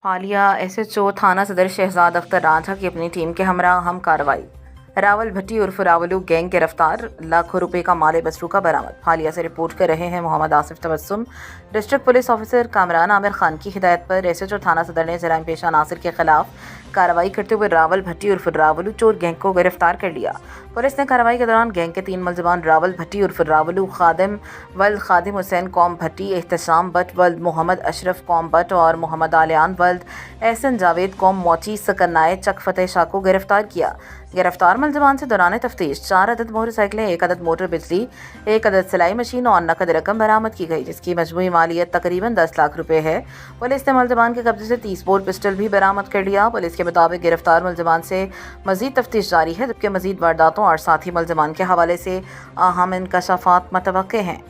حالیہ SHO تھانہ صدر شہزاد اختر راجھا کی اپنی ٹیم کے ہمراہ اہم کارروائی۔ راول بھٹی عرف راولو گینگ گرفتار، لاکھوں روپے کا مال مسروقہ برآمد۔ حالیہ سے رپورٹ کر رہے ہیں محمد آصف تبسم۔ District police officer Kamran Aamir Khan کی ہدایت پر SHO تھانہ صدر نے جرائم پیشہ عناصر کے خلاف کارروائی کرتے ہوئے راول بھٹی عرف راولو چور گینگ کو گرفتار کر لیا۔ پولیس نے کارروائی کے دوران گینگ کے 3 ملزمان راول بھٹی عرف راولو خادم ولد خادم حسین قوم بھٹی، احتشام بٹ ولد محمد اشرف قوم بٹ اور محمد علیان ولد احسن جاوید قوم موچی سکنائے چک فتح شاہ کو گرفتار کیا۔ گرفتار ملزمان سے دوران تفتیش 4 عدد موٹر سائیکلیں، 1 عدد موٹر بجلی، 1 عدد سلائی مشین اور نقد رقم برآمد کی گئی، جس کی مجموعی مالیت تقریباً 10 لاکھ روپے ہے۔ پولیس نے ملزمان کے قبضے سے 30 بور پسٹل بھی برآمد کر لیا۔ پولیس کے مطابق گرفتار ملزمان سے مزید تفتیش جاری ہے، جبکہ مزید وارداتوں اور ساتھی ملزمان کے حوالے سے اہم انکشافات متوقع ہیں۔